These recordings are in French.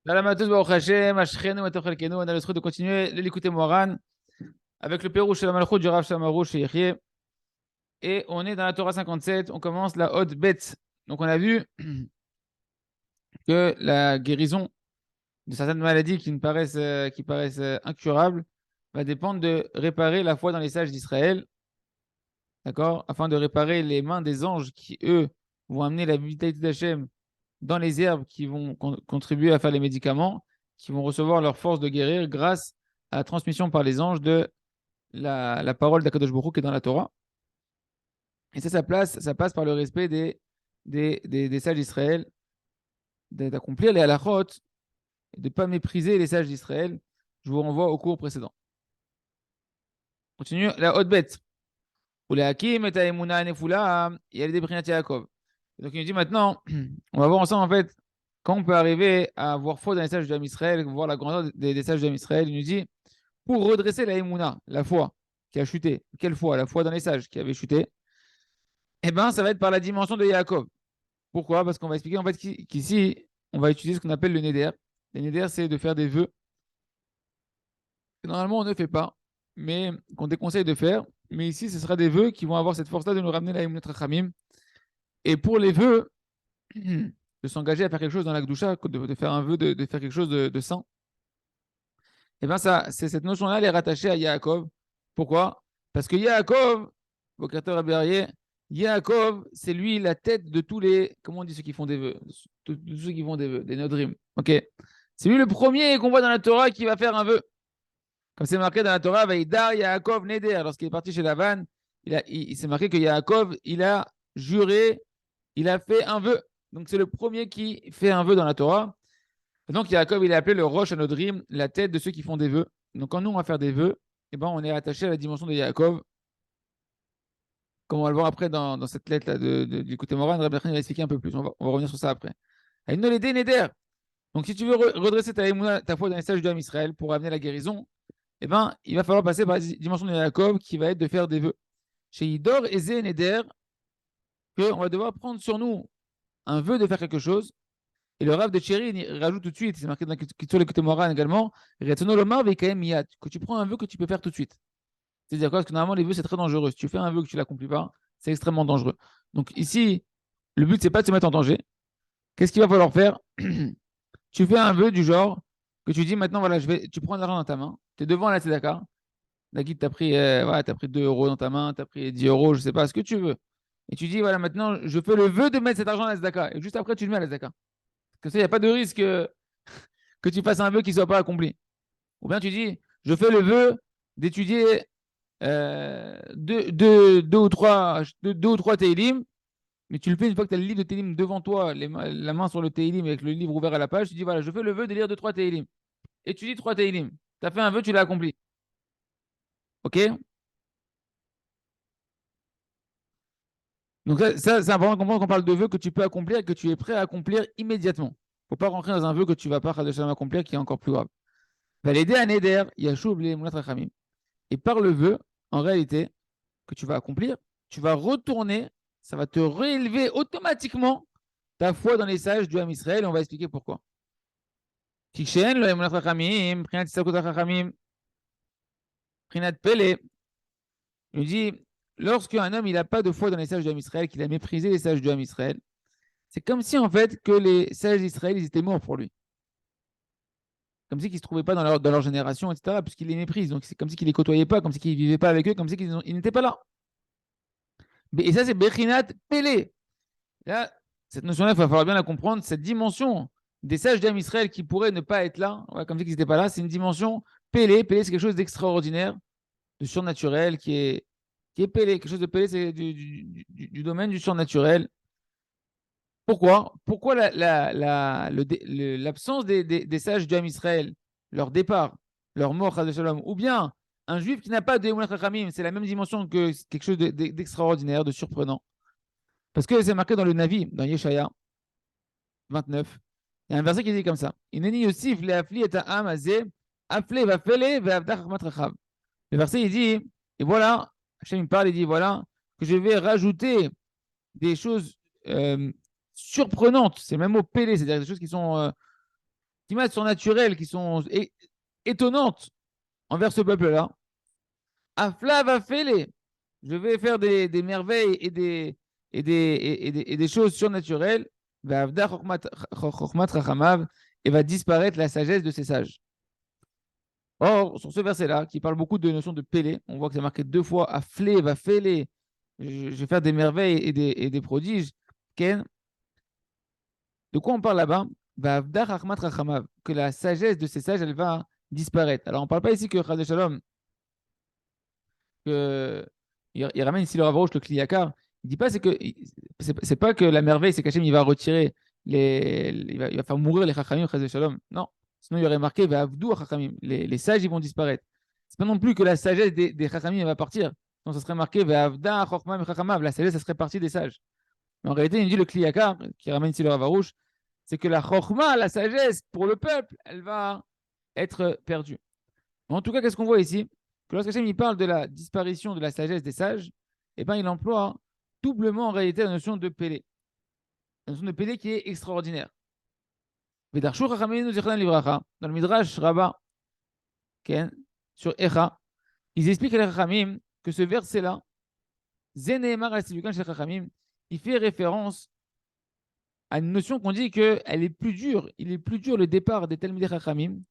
Salam à tous, Baruch Hashem, Ashchenu, Matov Chalkenu. On a le souhait de continuer l'écouter Moran avec le Pérou Shalom Malchut du Rav Shalom Aruch chez Yechie. Et on est dans la Torah 57, on commence la Hod Bet. Donc on a vu que la guérison de certaines maladies qui paraissent incurables va dépendre de réparer la foi dans les sages d'Israël, d'accord, afin de réparer les mains des anges qui, eux, vont amener la vitalité d'Hachem dans les herbes qui vont contribuer à faire les médicaments, qui vont recevoir leur force de guérir grâce à la transmission par les anges de la parole d'Akadosh Baruch Hu qui est dans la Torah. Et ça passe par le respect des sages d'Israël, d'accomplir les halachot, et de ne pas mépriser les sages d'Israël. Je vous renvoie au cours précédent. Continue la haute bête. Ou les hakim et taemuna nefula, il y a les débrinat Yaakov. Donc il nous dit maintenant, on va voir ensemble en fait quand on peut arriver à voir foi dans les sages d'Israël, voir la grandeur des sages d'Israël. Il nous dit pour redresser la emuna, la foi qui a chuté. Quelle foi? La foi dans les sages qui avait chuté. Eh bien, ça va être par la dimension de Yaakov. Pourquoi? Parce qu'on va expliquer en fait qu'ici, on va utiliser ce qu'on appelle le neder. Le neder, c'est de faire des vœux que normalement on ne fait pas, mais qu'on déconseille de faire. Mais ici, ce sera des vœux qui vont avoir cette force-là de nous ramener la Emunat Rachamim. Et pour les vœux, de s'engager à faire quelque chose dans la Gdusha, de faire un vœu de faire quelque chose de saint, et bien ça, c'est cette notion-là, elle est rattachée à Yaakov. Pourquoi? Parce que Yaakov, au créateur Abéarié, Yaakov, c'est lui la tête de tous les, comment on dit ceux qui font des vœux, de tous ceux qui font des vœux, des Nodrim. Ok. C'est lui le premier qu'on voit dans la Torah qui va faire un vœu. Comme c'est marqué dans la Torah, Vaïdar Yaakov Neder. Lorsqu'il est parti chez Lavan, il s'est marqué que Yaakov, il a juré, il a fait un vœu. Donc c'est le premier qui fait un vœu dans la Torah. Et donc Yaakov, il est appelé le Rosh Anodrim, la tête de ceux qui font des vœux. Donc quand nous, on va faire des vœux, eh ben, on est attaché à la dimension de Yaakov. Comme on va le voir après dans cette lettre-là du côté Moran, Rabbi Nachman va expliquer un peu plus. On va revenir sur ça après. Aïnolede Neder. Donc si tu veux redresser ta foi dans les sages d'Israël pour amener la guérison, eh ben, il va falloir passer par la dimension de Yaakov qui va être de faire des vœux. Chez Idor, Eze, Neder, qu'on va devoir prendre sur nous un vœu de faire quelque chose. Et le Rav de Chéri il rajoute tout de suite, c'est marqué dans sur le côté moral également, que tu prends un vœu que tu peux faire tout de suite. C'est-à-dire quoi? Parce que normalement, les vœux, c'est très dangereux. Si tu fais un vœu que tu ne l'accomplis pas, c'est extrêmement dangereux. Donc ici, le but, c'est pas de se mettre en danger. Qu'est-ce qu'il va falloir faire? Tu fais un vœu du genre que tu dis maintenant, voilà, tu prends de l'argent dans ta main, tu es devant la tzedaka, la guide t'a pris, voilà, t'as pris 2 euros dans ta main, tu as pris 10 euros, je ne sais pas, ce que tu veux. Et tu dis, voilà, maintenant, je fais le vœu de mettre cet argent à la tzedaka. Et juste après, tu le mets à la tzedaka. Comme ça, il n'y a pas de risque que tu fasses un vœu qui ne soit pas accompli. Ou bien tu dis, je fais le vœu d'étudier deux ou trois Teilim, mais tu le fais une fois que tu as le livre de Teilim devant toi, la main sur le Teilim avec le livre ouvert à la page, tu dis, voilà, je fais le vœu de lire 2 3 Teilim. Et tu dis 3 Teilim. Tu as fait un vœu, tu l'as accompli. OK? Donc ça c'est important de comprendre qu'on parle de vœux que tu peux accomplir et que tu es prêt à accomplir immédiatement. Il ne faut pas rentrer dans un vœu que tu ne vas pas accomplir qui est encore plus grave. Va l'aider à Neder, Yashoub, les Moulat Rachamim. Et par le vœu, en réalité, que tu vas accomplir, tu vas retourner, ça va te réélever automatiquement ta foi dans les sages du Ham Israël et on va expliquer pourquoi. Kikshen, le Moulat Rachamim, Prinat Tisakot Rachamim, Prinat Pele. Il nous dit, lorsqu'un homme il n'a pas de foi dans les sages du Ham Israël, qu'il a méprisé les sages du Ham Israël, c'est comme si en fait que les sages d'Israël ils étaient morts pour lui. Comme si qu'ils ne se trouvaient pas dans leur génération, etc., puisqu'il les méprise. Donc c'est comme si qu'il ne les côtoyait pas, comme si qu'il ne vivait pas avec eux, comme si qu'ils n'étaient pas là. Et ça, c'est Bechinat Pélé. Là, cette notion-là, il va falloir bien la comprendre. Cette dimension des sages d'Am Israël qui pourraient ne pas être là, ouais, comme si qu'ils n'étaient pas là, c'est une dimension Pélé. Pélé, c'est quelque chose d'extraordinaire, de surnaturel, qui est Pélé. Quelque chose de Pélé, c'est du domaine du surnaturel. Pourquoi? Pourquoi l'absence des sages du Ham Israël, leur départ, leur mort, shalom, ou bien un juif qui n'a pas de Emunat Chachamim, c'est la même dimension que quelque chose d'extraordinaire, de surprenant. Parce que c'est marqué dans le Navi, dans Yeshaya 29. Il y a un verset qui dit comme ça. Ineni Yosif le'afli et ha'am hazeh, afle vafele ve'avdach chachmat rachav. Le verset, il dit, et voilà, Hachem il parle, il dit, voilà, que je vais rajouter des choses surprenantes. C'est le même mot pélé, c'est-à-dire des choses surnaturelles, qui sont étonnantes envers ce peuple-là. Afla va faire je vais faire des merveilles et des choses surnaturelles. Va'avda chokhmat chachamav, et va disparaître la sagesse de ces sages. Or, sur ce verset-là, qui parle beaucoup de notion de pélé, on voit que c'est marqué 2 fois, Aflé va fêler, je vais faire des merveilles et des prodiges. Ken, de quoi on parle là-bas? Va'avda chokhmat chachamav, que la sagesse de ces sages, elle va disparaître. Alors, on ne parle pas ici que Chaz Shalom, que il ramène ici le Rav Arush, le Kliyakar. Il dit pas c'est pas que la merveille, c'est qu'Hachem il va retirer il va faire mourir les Chachamim, Chas Shalom. Non, sinon il y aurait marqué Va'avdou Chachamim. Les sages ils vont disparaître. C'est pas non plus que la sagesse des Chachamim elle va partir. Non, ça serait marqué Va'avda Chokmam Chachamav. La sagesse, ça serait partie des sages. Mais en réalité, il dit le Kliyakar, qui ramène ici le Rav Arush, c'est que la Chokma, la sagesse pour le peuple, elle va être perdue. Mais en tout cas, qu'est-ce qu'on voit ici? Que lorsqu'Hachem il parle de la disparition de la sagesse des sages, eh ben, il emploie doublement en réalité la notion de Pélé. La notion de Pélé qui est extraordinaire. Dans le Midrash Rabbah, sur Echa, ils expliquent à les Chachamim que ce verset-là, il fait référence à une notion qu'on dit qu'elle est plus dure, il est plus dur le départ des Talmidei Chachamim,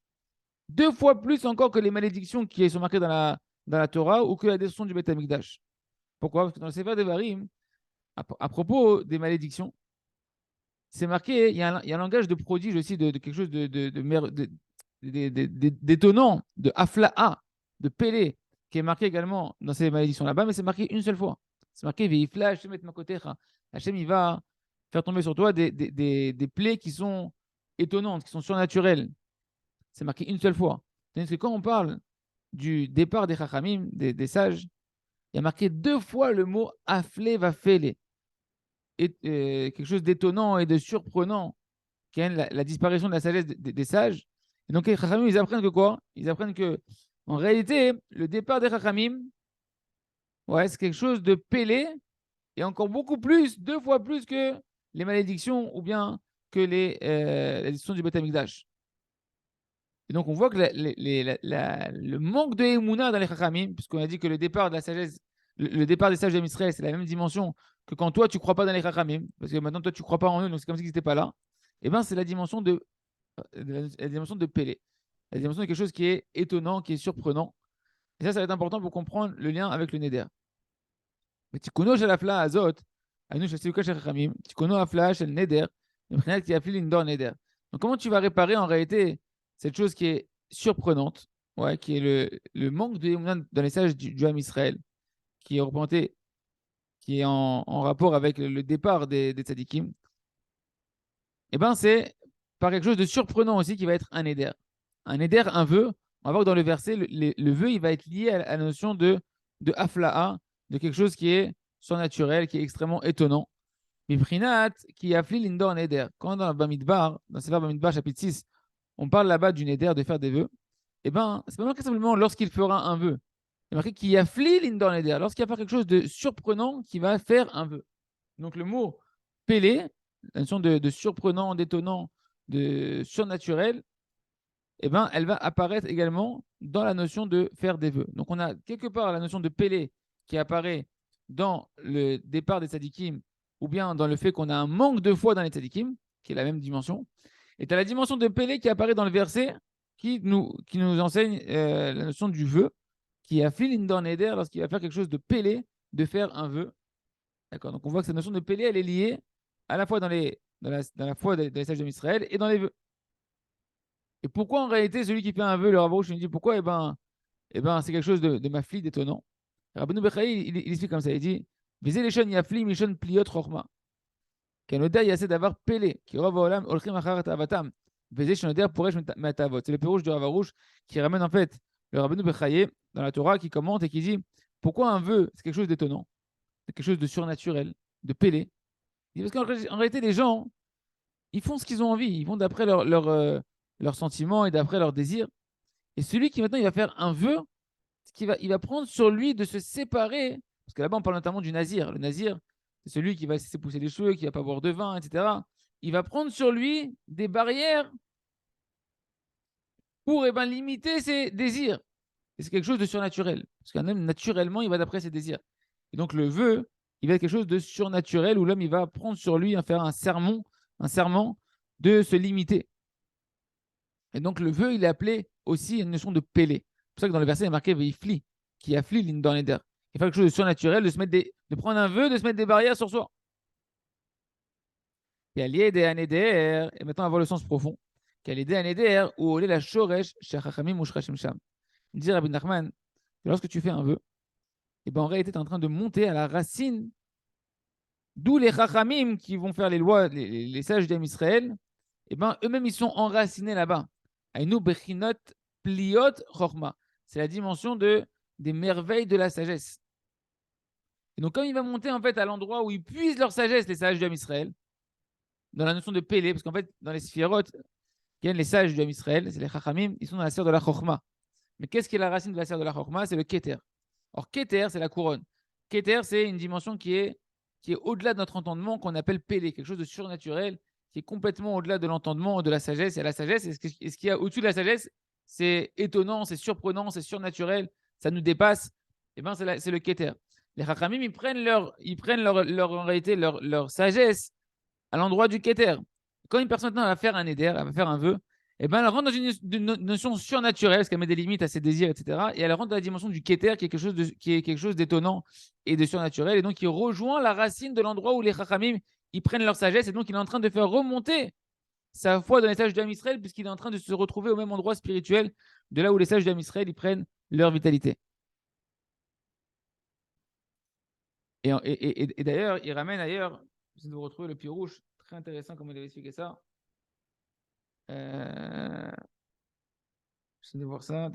2 fois plus encore que les malédictions qui sont marquées dans la Torah ou que la destruction du Beth Amikdash. Pourquoi? Parce que dans le Sefer Devarim, à propos des malédictions, c'est marqué, il y a un langage de prodige aussi, de quelque chose d'étonnant, de afla'a, de pélé, qui est marqué également dans ces malédictions là-bas, mais c'est marqué une seule fois. C'est marqué Veifla Hashem et Makotecha. Hashem, il va faire tomber sur toi des plaies qui sont étonnantes, qui sont surnaturelles. C'est marqué une seule fois. Tandis que quand on parle du départ des Chachamim, des sages, il y a marqué 2 fois le mot aflé va fêler. Quelque chose d'étonnant et de surprenant, qui est la disparition de la sagesse des sages. Et donc les Chachamim, ils apprennent que quoi? Ils apprennent que, en réalité, le départ des Chachamim, ouais, c'est quelque chose de pélé, et encore beaucoup plus, 2 fois plus que les malédictions ou bien que la destruction du Beth Amikdash. Et donc, on voit que le manque de Emouna dans les Chachamim, puisqu'on a dit que le départ de la sagesse, le départ des sages d'Israël, c'est la même dimension que quand toi, tu ne crois pas dans les Chachamim, parce que maintenant, toi, tu ne crois pas en eux, donc c'est comme s'ils n'étaient pas là. Et bien, c'est la dimension la dimension de Pélé, la dimension de quelque chose qui est étonnant, qui est surprenant. Et ça va être important pour comprendre le lien avec le Neder. Mais Tikono Shalafla Azot, Ainu Shasivka Shachachamim, Tikono Afla Shel Neder, le qui affile Indor Neder. Donc, comment tu vas réparer en réalité cette chose qui est surprenante, ouais, qui est le manque de Emouna dans les sages du Ham Israël, qui est représenté, qui est en rapport avec le départ des tzadikim, et ben c'est par quelque chose de surprenant aussi qui va être un éder. Un éder, un vœu, on va voir que dans le verset, le vœu, il va être lié à la notion de afla'a, de quelque chose qui est surnaturel, qui est extrêmement étonnant. Miprinat, qui afflie l'indor en éder. Quand dans Bamidbar, dans Sefer Bamidbar, chapitre 6, on parle là-bas du éder, de faire des vœux, et ben c'est pas marqué simplement lorsqu'il fera un vœu. Il est marqué qu'il afflie l'indor en éder, lorsqu'il va faire quelque chose de surprenant qui va faire un vœu. Donc le mot pélé, la notion de surprenant, d'étonnant, de surnaturel, eh ben, elle va apparaître également dans la notion de faire des vœux. Donc on a quelque part la notion de pélé qui apparaît dans le départ des tzadikim ou bien dans le fait qu'on a un manque de foi dans les tzadikim, qui est la même dimension. Et tu as la dimension de pélé qui apparaît dans le verset qui nous enseigne la notion du vœu, qui a fil dans Neder lorsqu'il va faire quelque chose de pélé, de faire un vœu. D'accord. Donc on voit que cette notion de pélé, elle est liée à la fois dans la foi des sages d'Israël et dans les vœux. Et pourquoi en réalité celui qui fait un vœu, le Rav Arush, il dit pourquoi? C'est quelque chose de mafli, d'étonnant. Rabbeinu Bechaï, il explique comme ça, il dit Visez les shon yafli mishon pliot chorma. Qu'un odeur y a assez d'avoir pélé, qui rova olam olchim acharat avatam. Visez shon odeur poresh matavot. C'est le pérouche du Rav Arush qui ramène en fait le Rabbeinu Bechaï dans la Torah, qui commente et qui dit pourquoi un vœu, c'est quelque chose d'étonnant, c'est quelque chose de surnaturel, de pélé. Parce qu'en réalité, les gens, ils font ce qu'ils ont envie, ils vont d'après leurs sentiments et d'après leurs désirs. Et celui qui maintenant il va faire un vœu, il va prendre sur lui de se séparer, parce que là-bas on parle notamment du nazir. Le nazir, c'est celui qui va se pousser les cheveux, qui ne va pas boire de vin, etc. Il va prendre sur lui des barrières pour limiter ses désirs. Et c'est quelque chose de surnaturel. Parce qu'un homme, naturellement, il va d'après ses désirs. Et donc, le vœu, il va être quelque chose de surnaturel où l'homme, il va prendre sur lui, à faire un serment de se limiter. Et donc, le vœu, il est appelé aussi une notion de pélé. C'est pour ça que dans le verset, il est marqué Veifli, qui afflie dans les der. Il faut quelque chose de surnaturel, de prendre un vœu, de se mettre des barrières sur soi. Et maintenant, on va voir le sens profond. Ou la shoresh, sham. Dit Rabbi Nachman, que lorsque tu fais un vœu, et ben en réalité, tu es en train de monter à la racine, d'où les chachamim qui vont faire les lois, les sages d'Israël, et ben eux-mêmes, ils sont enracinés là-bas. Aïnou bechinot pliot chorma. C'est la dimension des merveilles de la sagesse. Et donc, comme il va monter en fait à l'endroit où ils puisent leur sagesse, les sages d'Israël, dans la notion de pélé, parce qu'en fait, dans les sphirotes, les sages d'Israël, c'est les chachamim, ils sont dans la sphère de la chorma. Mais qu'est-ce qui est la racine de la sphère de la chorma? C'est le keter. Or, keter, c'est la couronne. Keter, c'est une dimension qui est au-delà de notre entendement, qu'on appelle pélé, quelque chose de surnaturel, qui est complètement au-delà de l'entendement, de la sagesse. Et la sagesse, et ce qu'il y a au-dessus de la sagesse, c'est étonnant, c'est surprenant, c'est surnaturel, ça nous dépasse. Et ben, c'est le keter. Les chachamim, ils prennent en réalité, leur sagesse à l'endroit du keter. Quand une personne va faire un éder, elle va faire un vœu, et ben elle rentre dans une notion surnaturelle, parce qu'elle met des limites à ses désirs, etc. Et elle rentre dans la dimension du keter, qui est quelque chose d'étonnant et de surnaturel. Et donc, il rejoint la racine de l'endroit où les chachamim, ils prennent leur sagesse. Et donc, il est en train de faire remonter sa foi dans les sages d'Am Israël, puisqu'il est en train de se retrouver au même endroit spirituel de là où les sages d'Am Israël, ils prennent leur vitalité. Et d'ailleurs, il ramène ailleurs, j'essaie de vous retrouver le pirouche, très intéressant comme il avait expliqué ça. J'essaie de voir ça.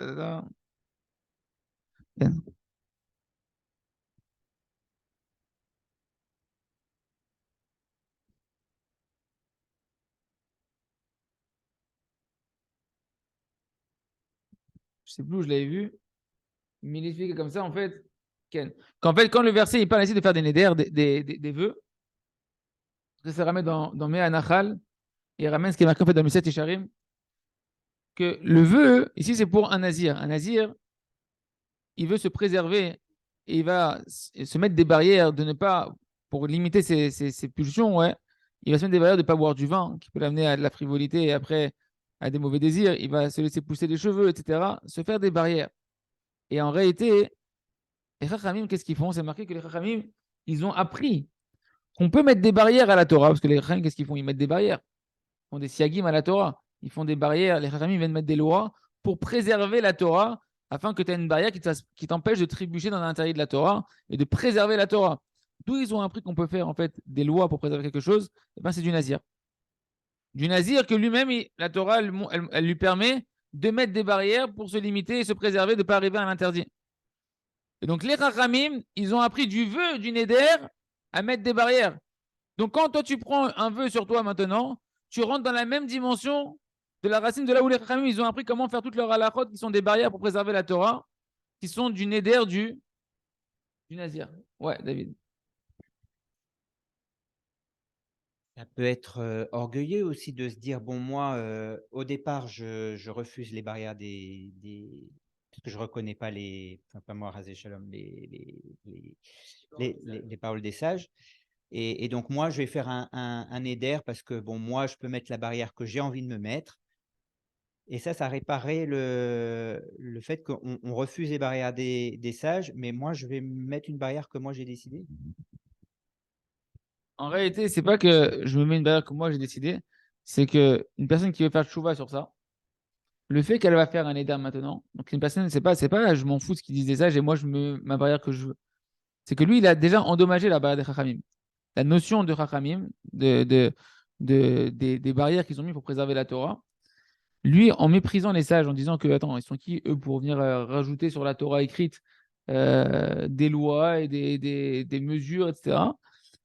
Je sais plus où je l'avais vu, mais il explique comme ça, en fait, qu'en fait, quand le verset, il parle ici de faire des néder, des vœux, ça ramène dans Mea Nachal, il ramène ce qui est marqué en fait dans Miset Isharim, que le vœu, ici, c'est pour un nazir. Un nazir, il veut se préserver et il va se mettre des barrières de ne pas, pour limiter ses pulsions, ouais, il va se mettre des barrières de ne pas boire du vin, qui peut l'amener à de la frivolité et après à des mauvais désirs. Il va se laisser pousser les cheveux, etc. Se faire des barrières. Et en réalité, les Chachamim, qu'est-ce qu'ils font? C'est marqué que les Chachamim, ils ont appris qu'on peut mettre des barrières à la Torah. Parce que les Chachamim, qu'est-ce qu'ils font? Ils mettent des barrières. Ils font des siagim à la Torah. Ils font des barrières. Les Chachamim viennent mettre des lois pour préserver la Torah afin que tu aies une barrière qui t'empêche de trébucher dans l'intérieur de la Torah et de préserver la Torah. D'où ils ont appris qu'on peut faire en fait des lois pour préserver quelque chose? Et ben, c'est du nazir. Du nazir que lui-même, la Torah, elle lui permet de mettre des barrières pour se limiter et se préserver de ne pas arriver à l'interdit. Et donc, les Chachamim, ils ont appris du vœu, du Neder, à mettre des barrières. Donc, quand toi, tu prends un vœu sur toi maintenant, tu rentres dans la même dimension de la racine de là où les Chachamim, ils ont appris comment faire toutes leurs halachot, qui sont des barrières pour préserver la Torah, qui sont du Neder, du Nazir. Ouais, David. Ça peut être orgueilleux aussi de se dire, bon, moi, au départ, je refuse les barrières parce que je ne reconnais pas enfin, pas moi, Razé Shalom, les paroles des sages. Et donc, moi, je vais faire un éder parce que, bon, moi, je peux mettre la barrière que j'ai envie de me mettre. Et ça réparait le fait qu'on refuse les barrières des sages, mais moi, je vais mettre une barrière que moi, j'ai décidé. En réalité, c'est pas que je me mets une barrière que moi j'ai décidé, c'est que une personne qui veut faire chouva sur ça, le fait qu'elle va faire un éder maintenant, donc une personne, c'est pas je m'en fous de ce qu'ils disent des sages et moi je me ma barrière que je veux. C'est que lui, il a déjà endommagé la barrière des Chachamim. La notion de Chachamim, des barrières qu'ils ont mis pour préserver la Torah, lui, en méprisant les sages, en disant que, attends, ils sont qui, eux, pour venir rajouter sur la Torah écrite des lois et des mesures, etc.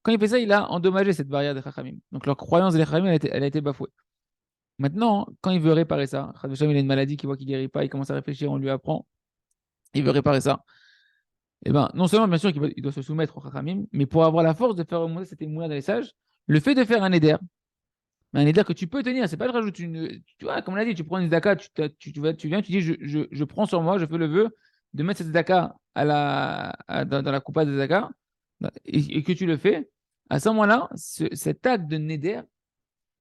Quand il fait ça, il a endommagé cette barrière des Chachamim. Donc leur croyance des Chachamim, elle a été bafouée. Maintenant, quand il veut réparer ça, il a une maladie qu'il voit qu'il ne guérit pas, il commence à réfléchir, on lui apprend, il veut réparer ça. Eh ben, non seulement, bien sûr, qu'il doit se soumettre au Chachamim, mais pour avoir la force de faire remonter cette émouna dans les sages, le fait de faire un éder, Mais un éder que tu peux tenir, c'est pas je rajoute une. Tu vois, comme on l'a dit, tu prends une zdaka, tu viens, tu dis je prends sur moi, je fais le vœu de mettre cette zdaka dans la coupa de zdaka, et que tu le fais. À ce moment-là, cet acte de neder,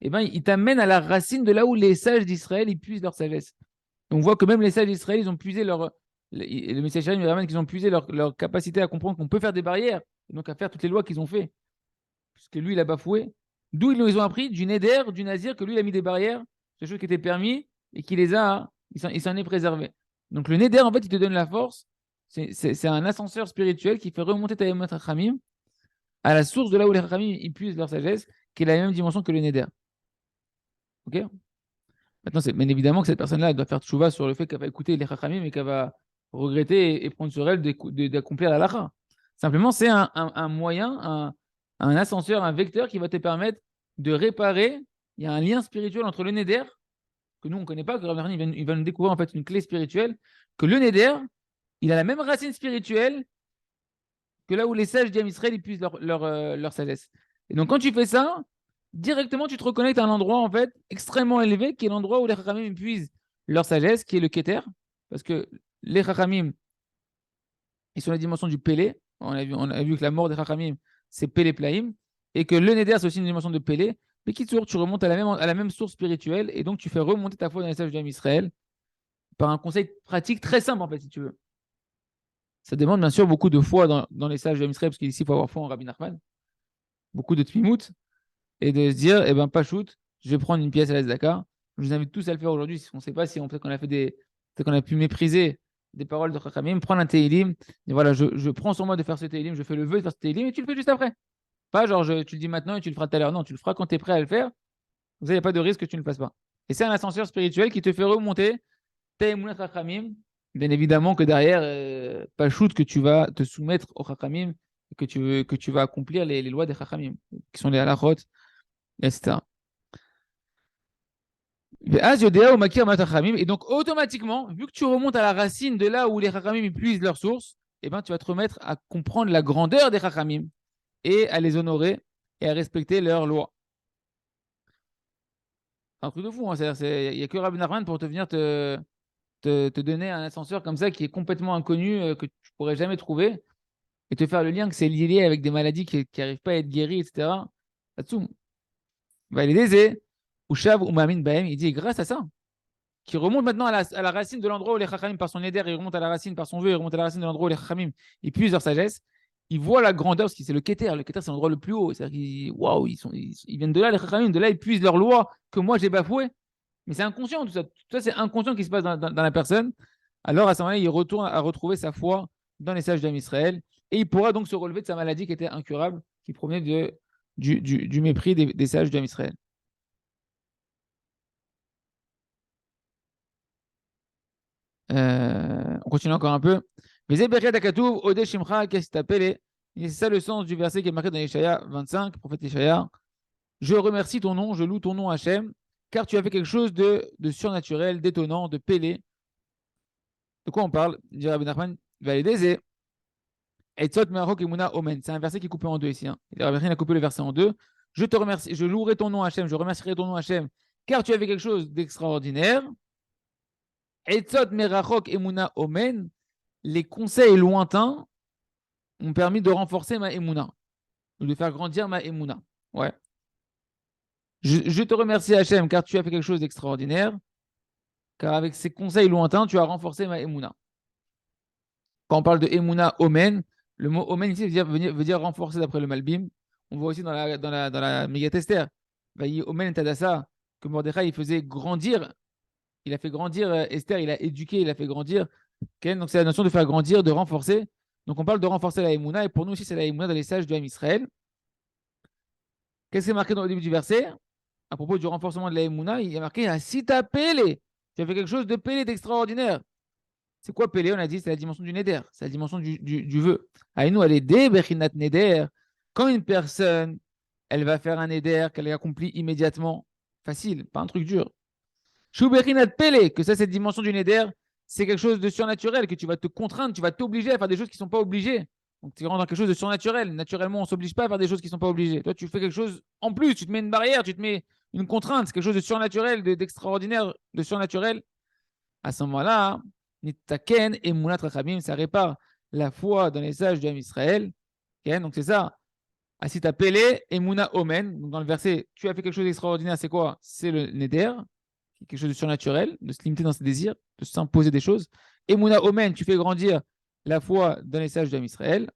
eh ben, il t'amène à la racine de là où les sages d'Israël ils puisent leur sagesse. Et on voit que même les sages d'Israël, ils ont puisé leur. Le message il ramène qu'ils ont puisé leur capacité à comprendre qu'on peut faire des barrières, et donc à faire toutes les lois qu'ils ont fait, puisque lui, il a bafoué. D'où ils ont appris du Neder, du Nazir, que lui, il a mis des barrières, des choses qui étaient permis, et qu'il les a, il s'en est préservé. Donc le Neder, en fait, il te donne la force. C'est un ascenseur spirituel qui fait remonter ta Yemet Rachamim à la source de là où les Rachamim ils puisent leur sagesse, qui est la même dimension que le Neder. Ok. Maintenant, c'est bien évidemment que cette personne-là doit faire tchouva sur le fait qu'elle va écouter les Rachamim et qu'elle va regretter et prendre sur elle d'accomplir la lacha. Simplement, c'est un moyen, un ascenseur, un vecteur qui va te permettre de réparer. Il y a un lien spirituel entre le Neder, que nous, on ne connaît pas, que Rav Nachman, il va nous découvrir en fait une clé spirituelle, que le Neder, il a la même racine spirituelle que là où les sages d'Israël Israël ils puisent leur sagesse. Et donc, quand tu fais ça, directement, tu te reconnectes à un endroit en fait extrêmement élevé, qui est l'endroit où les Chachamim puisent leur sagesse, qui est le Keter, parce que les Chachamim, ils sont la dimension du Pélé. On a vu que la mort des Chachamim, c'est Pélé Plaïm, et que le Neder, c'est aussi une dimension de Pélé. Mais qui tu remontes à la même source spirituelle, et donc tu fais remonter ta foi dans les sages d'Israël par un conseil pratique très simple, en fait, si tu veux. Ça demande bien sûr beaucoup de foi dans les sages d'Israël, parce qu'ici, il faut avoir foi en Rabbi Nachman, beaucoup de tmimout, et de se dire, eh ben, pas shoot, je vais prendre une pièce à la Zdaka. Je vous invite tous à le faire aujourd'hui. On ne sait pas si peut-être qu'on a fait peut-être qu'on a pu mépriser des paroles de Chachamim, prendre un Teilim, et voilà, je prends sur moi de faire ce Teilim, je fais le vœu de faire ce Teilim, et tu le fais juste après. Pas genre, tu le dis maintenant et tu le feras tout à l'heure. Non, tu le feras quand tu es prêt à le faire. Vous savez, il n'y a pas de risque que tu ne le fasses pas. Et c'est un ascenseur spirituel qui te fait remonter tes Emunat Chachamim. Bien évidemment que derrière, pas shoot que tu vas te soumettre au Chachamim et que tu vas accomplir les lois des Chachamim, qui sont les halachot, etc. Et donc, automatiquement, vu que tu remontes à la racine de là où les Chachamim puisent leur source, eh ben, tu vas te remettre à comprendre la grandeur des Chachamim et à les honorer et à respecter leurs lois. C'est un truc de fou. Hein. Il n'y a que Rabbi Nachman pour te venir te donner un ascenseur comme ça qui est complètement inconnu, que tu ne pourrais jamais trouver, et te faire le lien que c'est lié avec des maladies qui n'arrivent pas à être guéries, etc. Là-dessous, va les aider. Ou Shav ou Mamin Bahem, il dit grâce à ça, qui remonte maintenant à la racine de l'endroit où les Chachamim, par son éder, il remonte à la racine, par son vœu, il remonte à la racine de l'endroit où les Chachamim, ils puisent leur sagesse. Ils voient la grandeur, parce que c'est le Keter. Le Keter, c'est l'endroit le plus haut. C'est-à-dire qu'ils waouh, ils viennent de là, les Chachamim, de là, ils puisent leur loi que moi j'ai bafoué. Mais c'est inconscient, tout ça. Tout ça, c'est inconscient qui se passe dans la personne. Alors, à ce moment-là, il retourne à retrouver sa foi dans les sages d'Israël. Et il pourra donc se relever de sa maladie qui était incurable, qui provenait du mépris des sages d'Israël. On continue encore un peu. C'est ça le sens du verset qui est marqué dans Ishaïa 25, prophète Ishaïa. Je remercie ton nom, je loue ton nom Hachem, car tu as fait quelque chose de surnaturel, d'étonnant, de pélé. De quoi on parle? Dit Rabbi Nachman, c'est un verset qui est coupé en deux ici. Hein. Rabbi Nachman a coupé le verset en deux. Je te remercie, je louerai ton nom Hachem, je remercierai ton nom Hachem, car tu as fait quelque chose d'extraordinaire. Etzot merachok emuna omen, les conseils lointains m'ont permis de renforcer ma emuna, ou de faire grandir ma emuna. Ouais. Je te remercie Hachem, car tu as fait quelque chose d'extraordinaire, car avec ces conseils lointains, tu as renforcé ma emuna. Quand on parle de emuna omen, le mot omen ici veut dire renforcer d'après le Malbim. On voit aussi dans la Mégatester, omen tadassa, que Mordechai il faisait grandir. Il a fait grandir Esther, il a éduqué, il a fait grandir. Okay, donc c'est la notion de faire grandir, de renforcer. Donc on parle de renforcer la Emouna, et pour nous aussi c'est la Emouna dans les sages de Israël. Qu'est-ce qui est marqué dans le début du verset? À propos du renforcement de la Emouna, il y a marqué Asita Pélé. Tu as fait quelque chose de Pélé, d'extraordinaire. C'est quoi Pélé? On a dit c'est la dimension du Neder, c'est la dimension du vœu. Aïnou, elle est dé Bechinat Neder. Quand une personne, elle va faire un Neder qu'elle accomplit immédiatement, facile, pas un truc dur. Shuberinat Pélé, que ça, cette dimension du Neder, c'est quelque chose de surnaturel, que tu vas te contraindre, tu vas t'obliger à faire des choses qui ne sont pas obligées. Donc tu rentres dans quelque chose de surnaturel. Naturellement, on ne s'oblige pas à faire des choses qui ne sont pas obligées. Toi, tu fais quelque chose en plus, tu te mets une barrière, tu te mets une contrainte, c'est quelque chose de surnaturel, d'extraordinaire, de surnaturel, à ce moment-là, Nitaken et Mounat Rachamim, ça répare la foi dans les sages du Israël. Okay, donc c'est ça. Asita Pele et Mouna Omen. Donc dans le verset, tu as fait quelque chose d'extraordinaire, c'est quoi? C'est le Neder, quelque chose de surnaturel, de se limiter dans ses désirs, de s'imposer des choses. Et Mouna Omen, tu fais grandir la foi dans les sages du Israël.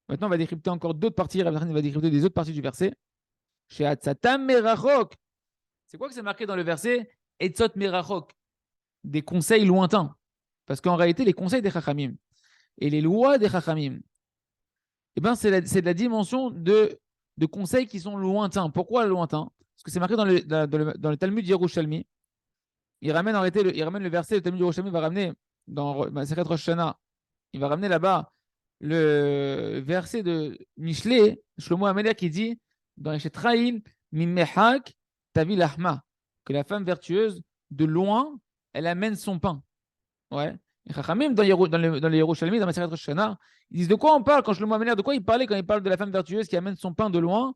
Maintenant, on va décrypter encore d'autres parties. Rabbi Nachman va décrypter des autres parties du verset. Chez Hatzatam Merachok. C'est quoi que c'est marqué dans le verset? Etzot Merachok. Des conseils lointains. Parce qu'en réalité, les conseils des Chachamim et les lois des Chachamim, eh ben, c'est de la dimension de conseils qui sont lointains. Pourquoi lointains? Parce que c'est marqué dans le Talmud Yerushalmi. Il ramène en réalité il ramène le verset, le Talmud Yerushalmi va ramener dans Masechet Rosh Hashanah, il va ramener là-bas le verset de Michelet, Shlomo Améler, qui dit dans les Shetraïl, Mimehak Tavi Lahma, que la femme vertueuse, de loin, elle amène son pain. Ouais. Les Chachamim, dans les Yerushalmi, dans Masechet Rosh Hashanah, ils disent de quoi on parle quand Shlomo Améler, de quoi il parlait quand il parle de la femme vertueuse qui amène son pain de loin?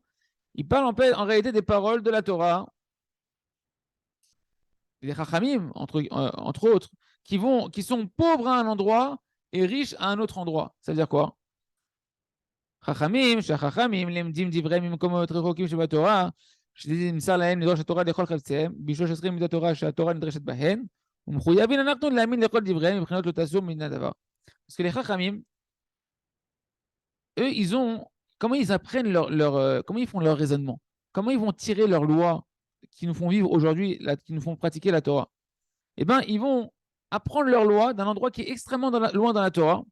Il parle en réalité des paroles de la Torah, les Chachamim, entre autres, qui sont pauvres à un endroit et riches à un autre endroit. Ça veut dire quoi? חכמים, שהחכמים למדים דבריהם ממקומות רחוקים שבתורה, שנמסר להם לדרוש התורה לכל חפציהם, ב-13 מידות תורה שהתורה נדרשת בהן, ומחויבים אנחנו להאמין לכל דבריהם מבחינות לא תעשו מן הדבר. Parce que les Chachamim, eux, comment ils apprennent comment ils font leur raisonnement? Comment ils vont tirer leurs lois qui nous font vivre aujourd'hui, qui nous font pratiquer la Torah? Eh bien, ils vont apprendre leurs lois d'un endroit qui est extrêmement loin dans la Torah.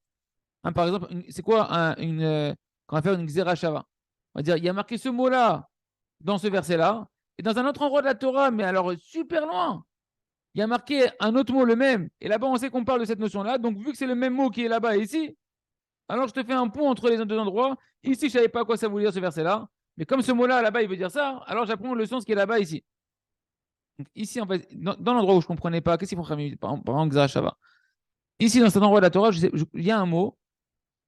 Hein, par exemple, c'est quoi quand on va faire une Xerashava? On va dire, il y a marqué ce mot-là dans ce verset-là, et dans un autre endroit de la Torah, mais alors super loin, il y a marqué un autre mot, le même. Et là-bas, on sait qu'on parle de cette notion-là. Donc, vu que c'est le même mot qui est là-bas et ici, alors je te fais un pont entre les deux endroits. Ici, je ne savais pas à quoi ça voulait dire ce verset-là. Mais comme ce mot-là, là-bas, il veut dire ça, alors j'apprends le sens qui est là-bas ici. Donc, ici, en fait, dans l'endroit où je ne comprenais pas, qu'est-ce qu'il faut faire par exemple, Xerashava? Ici, dans cet endroit de la Torah, il y a un mot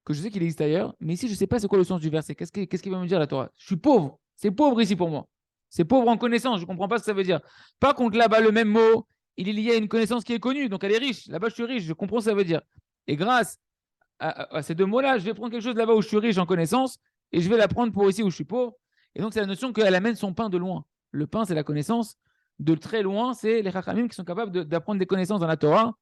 que je sais qu'il existe ailleurs, mais ici, je ne sais pas c'est quoi le sens du verset. Qu'est-ce qu'il va me dire la Torah? Je suis pauvre. C'est pauvre ici pour moi. C'est pauvre en connaissance. Je ne comprends pas ce que ça veut dire. Par contre, là-bas, le même mot, il est lié à une connaissance qui est connue. Donc, elle est riche. Là-bas, je suis riche. Je comprends ce que ça veut dire. Et grâce à ces deux mots-là, je vais prendre quelque chose là-bas où je suis riche en connaissance et je vais la prendre pour ici où je suis pauvre. Et donc, c'est la notion qu'elle amène son pain de loin. Le pain, c'est la connaissance. De très loin, c'est les chachamim qui sont capables d'apprendre des connaissances dans la Torah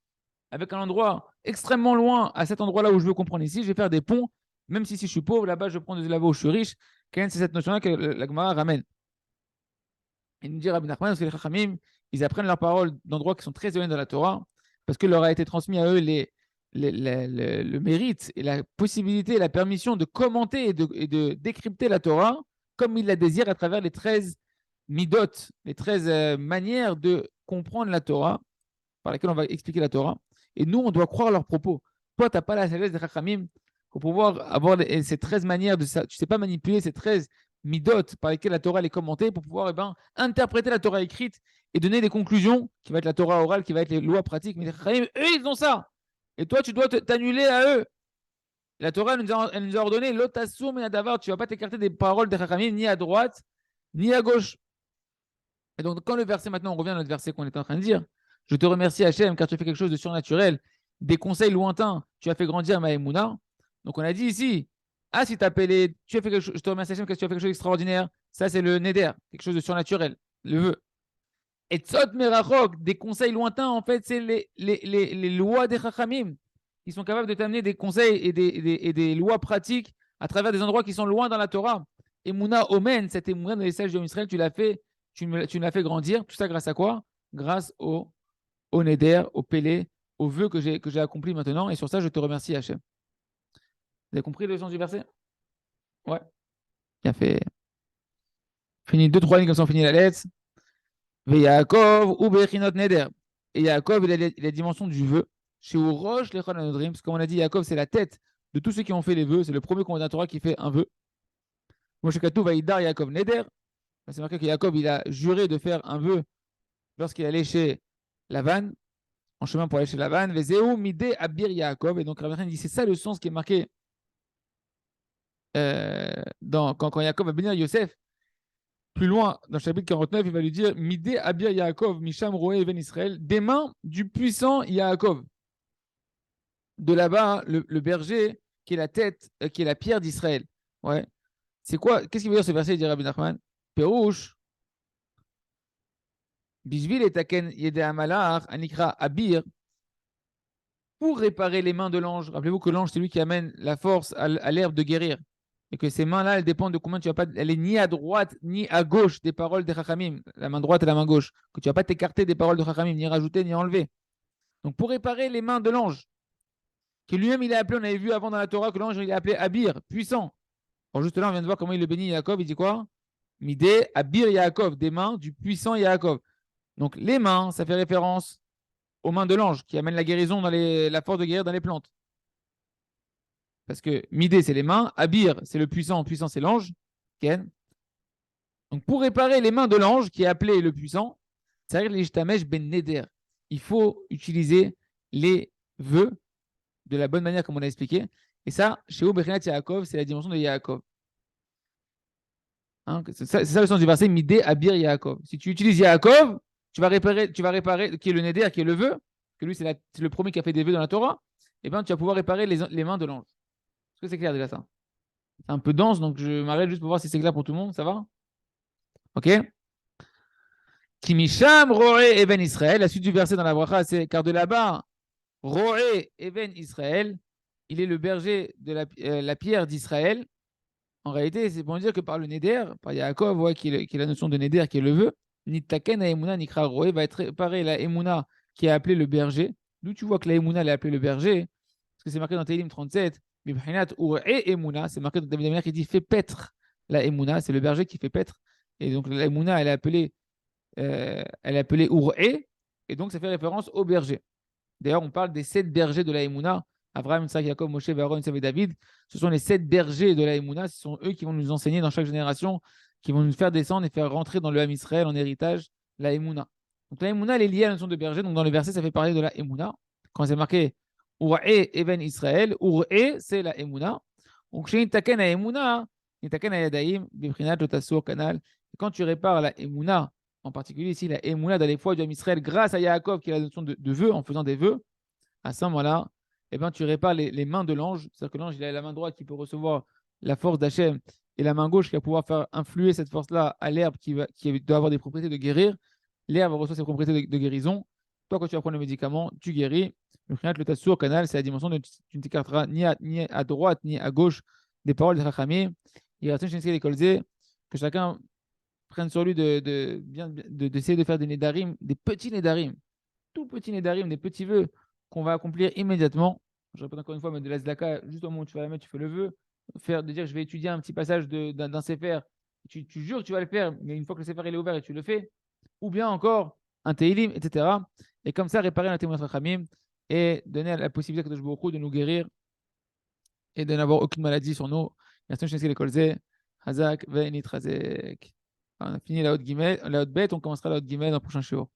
avec un endroit extrêmement loin à cet endroit-là où je veux comprendre ici. Je vais faire des ponts, même si je suis pauvre, là-bas, je prends de là-bas où je suis riche. C'est cette notion-là que la Gemara ramène. Il nous dit Rabbi Nachman, parce que les chachamim, ils apprennent leurs paroles d'endroits qui sont très éloignés dans la Torah, parce que leur a été transmis à eux le mérite et la possibilité et la permission de commenter et de décrypter la Torah comme ils la désirent à travers les 13 midot, les 13 manières de comprendre la Torah, par lesquelles on va expliquer la Torah. Et nous, on doit croire leurs propos. Toi, tu n'as pas la sagesse des Chachamim pour pouvoir avoir ces 13 manières de ça. Tu ne sais pas manipuler ces 13 midot par lesquelles la Torah est commentée pour pouvoir interpréter la Torah écrite et donner des conclusions qui va être la Torah orale, qui va être les lois pratiques. Mais les Chachamim, eux, ils ont ça. Et toi, tu dois t'annuler à eux. La Torah elle nous a ordonné l'otasur minadavar. Tu ne vas pas t'écarter des paroles des Chachamim ni à droite ni à gauche. Et donc, quand le verset, maintenant, on revient à notre verset qu'on était en train de dire. Je te remercie, Hachem, car tu as fait quelque chose de surnaturel, des conseils lointains, tu as fait grandir ma Emouna. Donc, on a dit ici, ah, si tu as appelé, tu as fait quelque chose, je te remercie, Hachem, car tu as fait quelque chose d'extraordinaire. Ça, c'est le Neder, quelque chose de surnaturel, le vœu. Et Tzot Merachok, des conseils lointains, en fait, c'est les lois des Chachamim, qui sont capables de t'amener des conseils et des lois pratiques à travers des endroits qui sont loin dans la Torah. Emouna Omen, cette Emouna dans les sages d'Israël, tu me l'as fait grandir. Tout ça grâce à quoi? Grâce au Neder, au Pélé, au vœu que j'ai accompli maintenant. Et sur ça, je te remercie, Hachem. Vous avez compris le sens du verset? Ouais. Bien fait. Fini 2-3 lignes comme ça, on finit la lettre. Yaakov ou Bechinot Neder. Et Yaakov, il a la dimension du vœu. Chez Roche, les Anodrim, parce que comme on a dit, Yaakov, c'est la tête de tous ceux qui ont fait les vœux. C'est le premier commandant Torah qui fait un vœu. Moshe Katou va Idar Yaakov Neder. C'est marqué que Yaakov, il a juré de faire un vœu lorsqu'il allait chez Lavan, en chemin pour aller chez Lavan. Vezeu Mide Abir Yaakov. Et donc, Rabbi dit, c'est ça le sens qui est marqué quand Yaakov va bénir Yosef. plus loin, dans le chapitre 49, il va lui dire Midé Abir Yaakov, Misham Roé Even Israël, des mains du puissant Yaakov. De là-bas, hein, le berger qui est la tête, qui est la pierre d'Israël. Ouais. C'est quoi? Qu'est-ce qu'il veut dire ce verset, dit Rabbi Nachman? Perouche, Bishvil et Taken Yede Amalach, Anikra Abir, pour réparer les mains de l'ange. Rappelez-vous que l'ange, c'est lui qui amène la force à l'herbe de guérir. Et que ces mains-là, elles dépendent de combien tu vas pas. Elle est ni à droite ni à gauche des paroles des Chachamim, la main droite et la main gauche. Que tu vas pas t'écarter des paroles de Chachamim, ni rajouter ni enlever. Donc pour réparer les mains de l'ange, que lui-même il est appelé, on avait vu avant dans la Torah que l'ange il est appelé Abir, puissant. Alors juste là, on vient de voir comment il le bénit Yaakov. Il dit quoi? Midé Abir Yaakov, des mains du puissant Yaakov. Donc les mains, ça fait référence aux mains de l'ange qui amène la guérison dans la force de guérir dans les plantes. Parce que Midé, c'est les mains, Abir, c'est le puissant, puissant, c'est l'ange. Ken. Donc pour réparer les mains de l'ange qui est appelé le puissant, ça veut dire ben neder. Il faut utiliser les vœux de la bonne manière, comme on a expliqué. Et ça, chez Obechinat Yaakov, c'est la dimension de Yaakov. Hein, c'est ça le sens du verset, Midé Abir Yaakov. Si tu utilises Yaakov, tu vas réparer, qui est le neder, qui est le vœu, que lui, c'est le premier qui a fait des vœux dans la Torah, et bien tu vas pouvoir réparer les mains de l'ange. Est-ce que c'est clair déjà ça? C'est un peu dense, donc je m'arrête juste pour voir si c'est clair pour tout le monde. Ça va? Ok? Kimisham Roé Even Israël. La suite du verset dans la bracha, c'est car de là-bas, Roé Even Israël, il est le berger de la pierre d'Israël. En réalité, c'est pour dire que par le Neder, par Yaakov, ouais, qui est la notion de Neder, qui est le vœu, Nitaken Emuna Nikra Roé va être réparé la Emuna qui est appelée le berger. D'où tu vois que la Emuna elle est appelée le berger, parce que c'est marqué dans Télim 37, Mibhinat Ur'e Emuna, c'est marqué dans David Amer qui dit fait paître la Emuna, c'est le berger qui fait paître. Et donc la Emuna, elle est appelée Ur'e, et donc ça fait référence au berger. D'ailleurs, on parle des 7 bergers de la Emouna. Abraham, Isaac, Jacob, Moshe, Aaron, Isaac et David. Ce sont les 7 bergers de la Emouna. Ce sont eux qui vont nous enseigner dans chaque génération, qui vont nous faire descendre et faire rentrer dans le Ham Israël en héritage la Emouna. Donc la Emouna, elle est liée à la notion de berger. Donc dans le verset, ça fait parler de la Emouna. Quand c'est marqué Ur'e Even Israël, Ur'e, c'est la Emouna. Donc chez Nitaken à Emouna, Nitaken à Yadaim, Bibrinat, Lotasur, Canal. Et quand tu répares la Emouna, en particulier ici la Emouna dans les foi du Ham Israël, grâce à Yaakov qui a la notion de vœu, en faisant des vœux, à ce moment-là, eh ben, tu répares les mains de l'ange. C'est-à-dire que l'ange, il a la main droite qui peut recevoir la force d'Hachem et la main gauche qui va pouvoir faire influer cette force-là à l'herbe qui doit avoir des propriétés de guérir. L'herbe reçoit ses propriétés de guérison. Toi, quand tu vas prendre le médicament, tu guéris. Le tassour, canal, c'est la dimension de tu ne t'écarteras ni à droite ni à gauche des paroles des Chachamim. Il reste une l'école que chacun prenne sur lui d'essayer de faire des nédarim, des petits nédarim, tout petits nédarim, des petits vœux qu'on va accomplir immédiatement. Je répète encore une fois, mais de la Zlaka, juste au moment où tu vas la mettre, tu fais le vœu. De dire je vais étudier un petit passage d'un Sefer, tu jures que tu vas le faire, mais une fois que le Sefer est ouvert et tu le fais, ou bien encore un Teilim, etc. Et comme ça, réparer la témoin Rachamim et donner la possibilité à Kadosh Baruch Hu de nous guérir et de n'avoir aucune maladie sur nous. Merci, je les Kolze, Hazak, Venit Razek. On a fini la haute bête, on commencera la haute guillemette dans le prochain show.